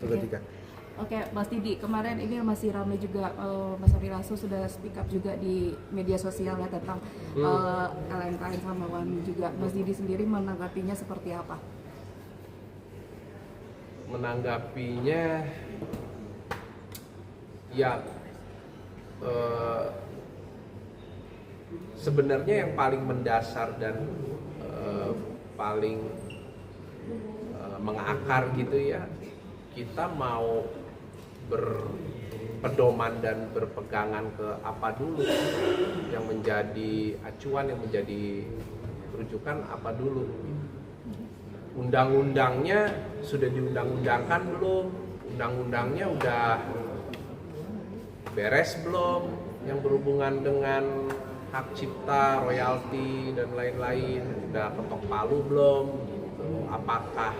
ketika. Oke, Mas Didi, kemarin ini masih ramai juga Mas Ari Lasso sudah speak up juga di media sosial ya tentang LMKN sama WAMI juga. Mas Didi sendiri menanggapinya seperti apa? Menanggapinya ya sebenarnya yang paling mendasar dan paling mengakar gitu ya, kita mau berpedoman dan berpegangan ke apa dulu yang menjadi acuan, yang menjadi rujukan apa dulu. Undang-undangnya sudah diundang-undangkan belum? Undang-undangnya udah beres belum? Yang berhubungan dengan hak cipta, royalti dan lain-lain udah ketok palu belum? Gitu. Apakah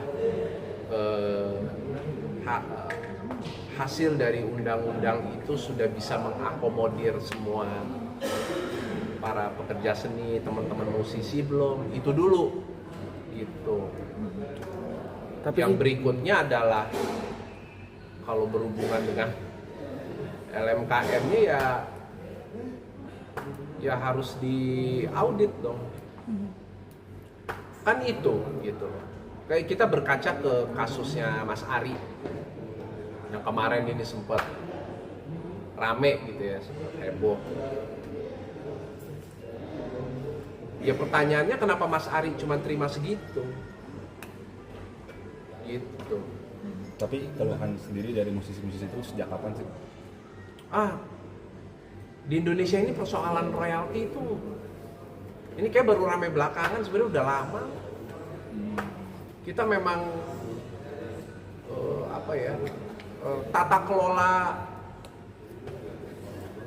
hasil dari undang-undang itu sudah bisa mengakomodir semua para pekerja seni, teman-teman musisi belum? Itu dulu gitu. Tapi yang berikutnya adalah kalau berhubungan dengan LMKM-nya ya harus diaudit dong. Kan itu gitu. Kayak kita berkaca ke kasusnya Mas Ari yang kemarin ini sempat rame gitu ya, sempat heboh. Ya pertanyaannya kenapa Mas Ari cuma terima segitu? Gitu. Tapi keluhan sendiri dari musisi-musisi itu sejak kapan sih? Di Indonesia ini persoalan royalti itu ini kayak baru rame belakangan, sebenarnya udah lama. Kita memang tata kelola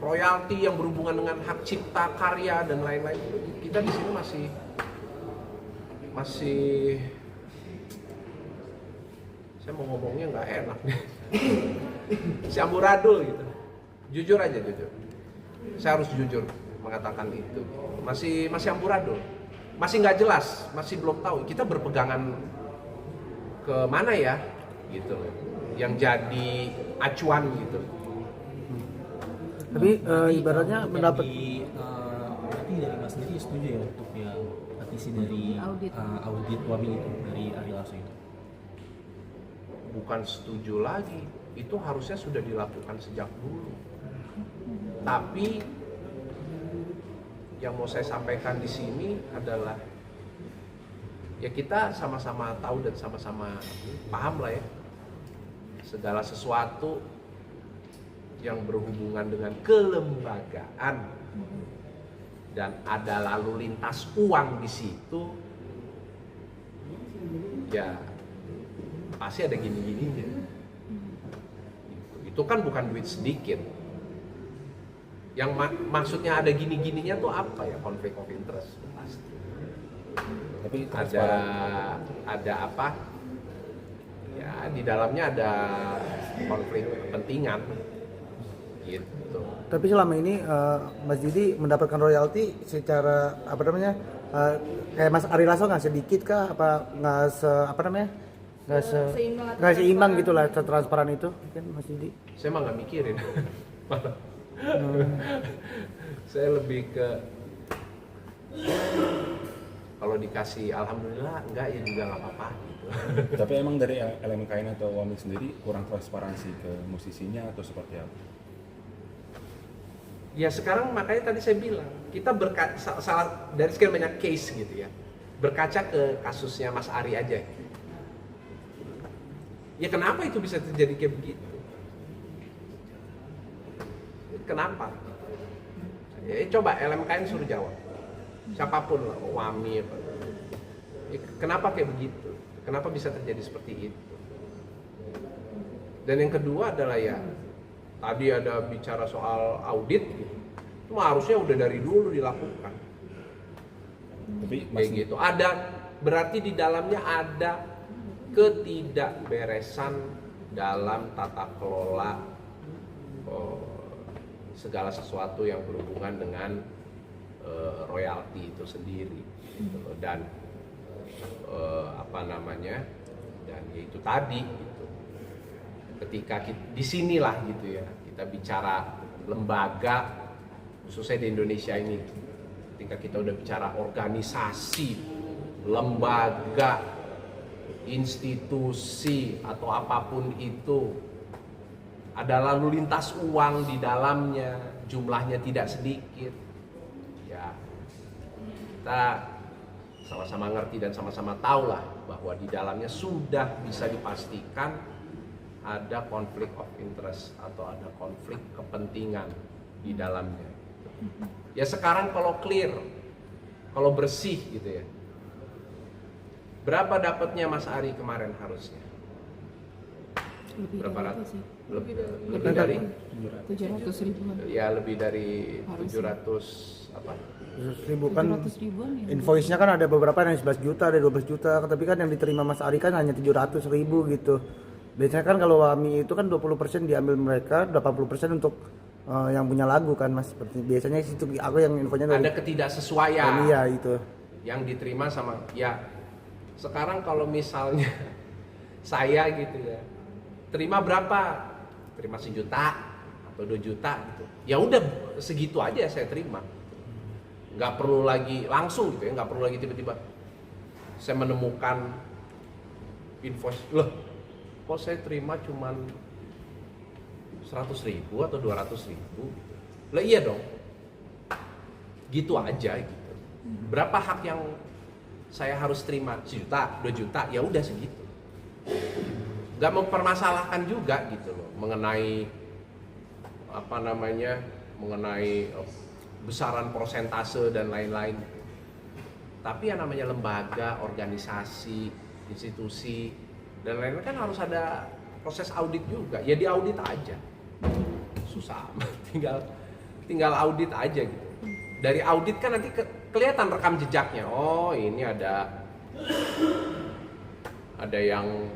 royalti yang berhubungan dengan hak cipta karya dan lain-lain, kita di sini masih saya mau ngomongnya nggak enak nih. Si amburadul gitu. Jujur aja, saya harus jujur mengatakan itu. Masih amburadul, masih nggak jelas, masih belum tahu kita berpegangan ke mana ya gitu, yang jadi acuan gitu. Tapi ibaratnya mendapat berarti dari Mas sendiri setuju ya untuk yang petisi dari audit WAMI itu dari Ari Lasso itu? Bukan setuju lagi, itu harusnya sudah dilakukan sejak dulu. Tapi yang mau saya sampaikan di sini adalah ya kita sama-sama tahu dan sama-sama paham lah ya, segala sesuatu yang berhubungan dengan kelembagaan dan ada lalu lintas uang di situ, ya pasti ada gini-gininya. Itu kan bukan duit sedikit. Yang maksudnya ada gini-gininya tuh apa ya? Konflik of interest pasti. Tapi ada apa? Ya di dalamnya ada konflik kepentingan gitu. Tapi selama ini Mas Didi mendapatkan royalti secara kayak Mas Ari Lasso nggak sedikit kah? Nggak seimbang gitulah, transparan itu kan Mas Didi? Saya mah nggak mikirin. Saya lebih ke kalau dikasih alhamdulillah, enggak ya juga nggak apa-apa gitu. Tapi emang dari LMKN atau WAMI sendiri kurang transparansi ke musisinya atau seperti apa? Ya sekarang makanya tadi saya bilang kita dari sekian banyak case gitu ya, berkaca ke kasusnya Mas Ari aja. Ya kenapa itu bisa terjadi kayak begitu? Kenapa? Ya coba LMKN suruh jawab. Siapapun lah, WAMI apa. Ya, kenapa kayak begitu? Kenapa bisa terjadi seperti itu? Dan yang kedua adalah ya tadi ada bicara soal audit gitu. Itu harusnya udah dari dulu dilakukan. Tapi kayak gitu. Ada berarti di dalamnya ada ketidakberesan dalam tata kelola segala sesuatu yang berhubungan dengan royalti itu sendiri gitu. Dan dan ya itu tadi gitu. ketika di sinilah gitu ya kita bicara lembaga, khususnya di Indonesia ini, ketika kita udah bicara organisasi, lembaga, institusi atau apapun itu, ada lalu lintas uang di dalamnya, jumlahnya tidak sedikit, ya kita sama-sama ngerti dan sama-sama tahu lah bahwa di dalamnya sudah bisa dipastikan ada konflik of interest atau ada konflik kepentingan di dalamnya. Ya sekarang kalau clear, kalau bersih gitu ya, berapa dapatnya Mas Ari kemarin harusnya? Lebih Berapa dari ratus? itu sih. Lebih dari 700 ribuan. ya lebih dari Harusnya. 700 apa? 100.000 kan 700 ribuan ya. invoice-nya kan ada beberapa yang 11 juta, ada 12 juta, tapi kan yang diterima Mas Ari kan hanya 700.000 gitu. Biasanya kan kalau WAMI itu kan 20% diambil mereka, 80% untuk yang punya lagu kan Mas. Seperti biasanya itu aku yang infonya dari Ada ketidaksesuaian Iya itu. yang diterima sama ya. Sekarang kalau misalnya saya gitu ya, terima berapa? Terima 1 juta atau 2 juta gitu. Ya udah segitu aja saya terima. Nggak perlu lagi langsung gitu ya, nggak perlu lagi tiba-tiba saya menemukan invoice, loh kok saya terima cuman 100.000 atau 200.000 lah, iya dong, gitu aja gitu. Berapa hak yang saya harus terima? 1 juta, 2 juta, ya udah segitu. Nggak mempermasalahkan juga gitu loh mengenai apa namanya, mengenai besaran persentase dan lain-lain. Tapi yang namanya lembaga, organisasi, institusi dan lain-lain kan harus ada proses audit juga. Ya diaudit aja. Susah, tinggal audit aja gitu. Dari audit kan nanti kelihatan rekam jejaknya. Oh, ini ada yang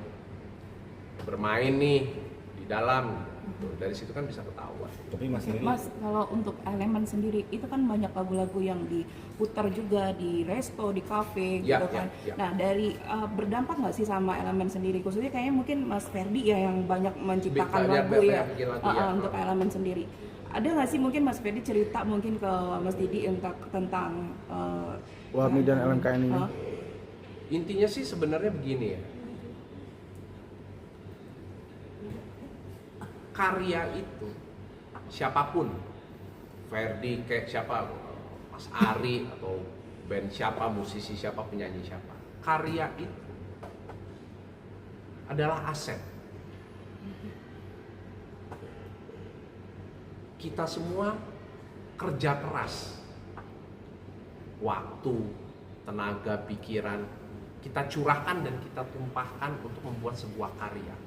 bermain nih di dalam. Dari situ kan bisa ketahuan. Tapi Mas sendiri, Mas, kalau untuk elemen sendiri itu kan banyak lagu-lagu yang diputar juga di resto, di kafe Ya, gitu kan. ya. Nah, dari berdampak nggak sih sama elemen sendiri? Khususnya kayaknya mungkin Mas Ferdi ya yang banyak menciptakan Banyak lagu ya, bikin lagu, ya. untuk elemen sendiri. Ada nggak sih mungkin Mas Ferdi cerita mungkin ke Mas Didi tentang WAMI dan LMKN ini. Intinya sih sebenarnya begini ya. Karya itu siapapun, Ferdi kayak siapa, Mas Ari atau band siapa, musisi siapa, penyanyi siapa, karya itu adalah aset. Kita semua kerja keras, waktu, tenaga, pikiran kita curahkan dan kita tumpahkan untuk membuat sebuah karya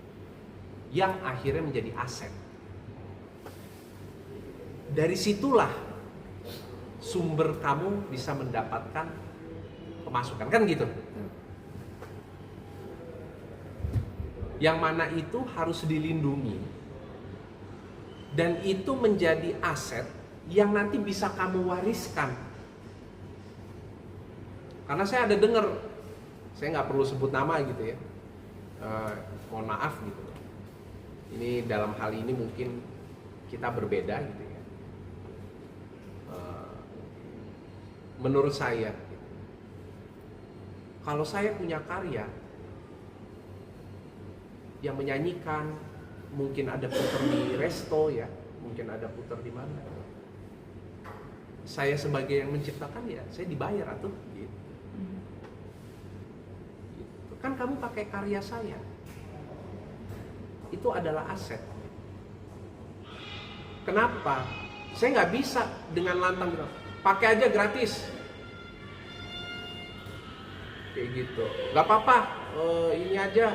yang akhirnya menjadi aset. Dari situlah sumber kamu bisa mendapatkan pemasukan, kan gitu. Yang mana itu harus dilindungi dan itu menjadi aset yang nanti bisa kamu wariskan. Karena saya ada dengar, saya nggak perlu sebut nama gitu ya, mohon maaf gitu. Ini dalam hal ini mungkin kita berbeda gitu ya. Menurut saya, gitu, kalau saya punya karya yang menyanyikan, mungkin ada puter di resto ya, mungkin ada puter di mana. Saya sebagai yang menciptakan ya, saya dibayar atau gitu. Kan kamu pakai karya saya. Itu adalah aset. Kenapa? Saya nggak bisa dengan lantang bilang, pakai aja gratis. Kayak gitu. Nggak apa-apa, ini aja.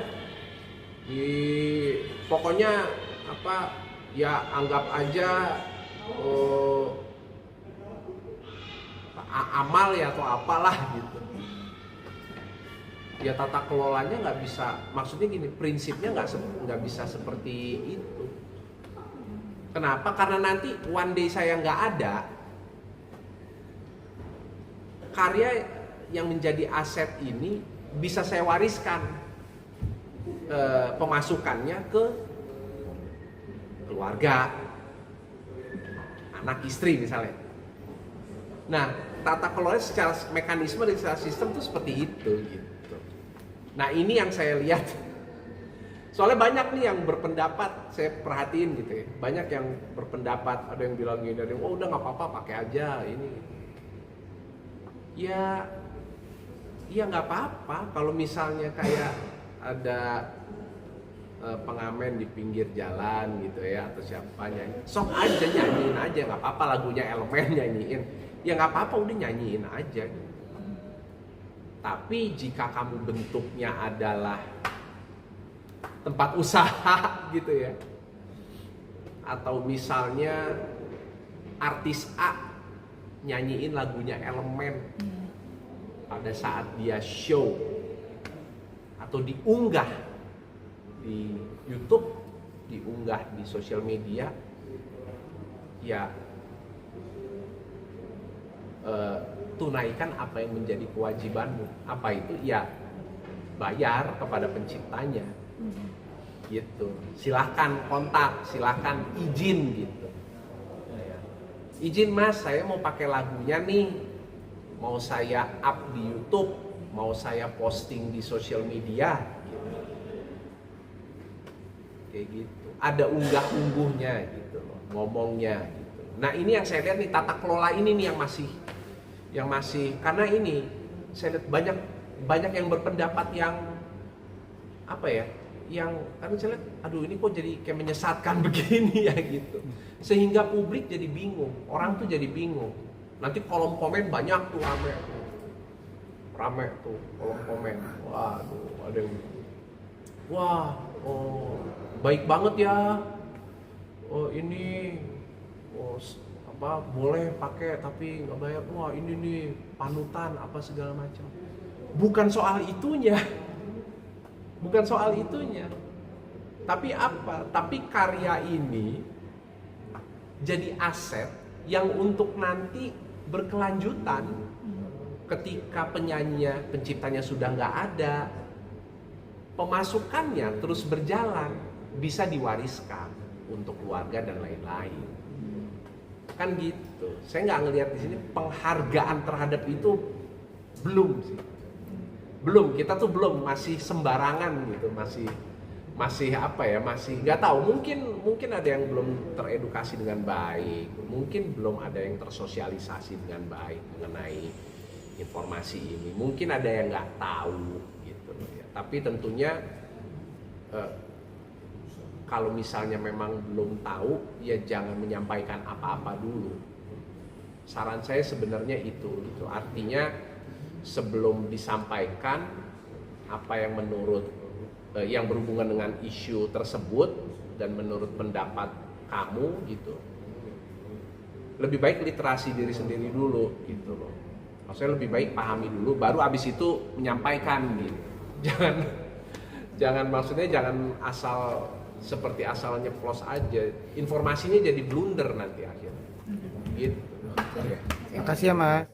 Pokoknya apa? Ya anggap aja amal ya atau apalah gitu. Ya tata kelolanya nggak bisa, maksudnya gini, prinsipnya nggak bisa seperti itu. Kenapa? Karena nanti one day saya nggak ada, karya yang menjadi aset ini bisa saya wariskan pemasukannya ke keluarga, anak istri misalnya. Nah, tata kelola secara mekanisme dan secara sistem tuh seperti itu gitu. Nah, ini yang saya lihat. Soalnya banyak nih yang berpendapat, saya perhatiin gitu ya. Banyak yang berpendapat, ada yang bilang gini, ada yang, oh udah nggak apa-apa, pakai aja ini. Ya nggak apa-apa. Kalau misalnya kayak ada pengamen di pinggir jalan gitu ya, atau siapa nyanyi, sok aja nyanyiin aja, nggak apa-apa lagunya Elemen nyanyiin. Ya nggak apa-apa, udah nyanyiin aja. Gitu. Tapi jika kamu bentuknya adalah tempat usaha gitu ya, atau misalnya artis A nyanyiin lagunya Elemen pada saat dia show atau diunggah di YouTube, diunggah di sosial media, ya tunaikan apa yang menjadi kewajibanmu. Apa itu? Ya bayar kepada penciptanya. Gitu. Silahkan kontak, silahkan izin gitu. Izin Mas, saya mau pakai lagunya nih, mau saya up di YouTube, mau saya posting di sosial media, gitu. Kayak gitu. Ada unggah-ungguhnya gitu, ngomongnya gitu. Nah ini yang saya lihat nih, tata kelola ini nih yang masih karena ini saya lihat banyak yang berpendapat yang apa ya? Yang karena saya lihat, aduh ini kok jadi kayak menyesatkan begini ya gitu, sehingga publik jadi bingung, orang tuh jadi bingung. Nanti kolom komen banyak tuh rame tuh kolom komen, waduh ada yang wah oh baik banget ya, oh ini oh apa boleh pakai tapi nggak bayar, wah ini nih panutan apa segala macam. Bukan soal itunya. Bukan soal itunya, tapi apa? Tapi karya ini jadi aset yang untuk nanti berkelanjutan ketika penyanyinya, penciptanya sudah nggak ada, pemasukannya terus berjalan, bisa diwariskan untuk keluarga dan lain-lain. Kan gitu. Saya nggak ngelihat di sini penghargaan terhadap itu belum sih. Belum, kita tuh belum, masih sembarangan gitu, masih apa ya, masih nggak tahu, mungkin ada yang belum teredukasi dengan baik, mungkin belum ada yang tersosialisasi dengan baik mengenai informasi ini, mungkin ada yang nggak tahu gitu ya. Tapi tentunya kalau misalnya memang belum tahu, ya jangan menyampaikan apa-apa dulu. Saran saya sebenarnya itu gitu. Artinya sebelum disampaikan apa yang menurut yang berhubungan dengan isu tersebut dan menurut pendapat kamu gitu, lebih baik literasi diri sendiri dulu gitu loh. Maksudnya lebih baik pahami dulu, baru abis itu menyampaikan gitu. Jangan maksudnya jangan asal seperti asal nyeplos aja, informasinya jadi blunder nanti akhirnya. Gitu. Makasih ya Mas.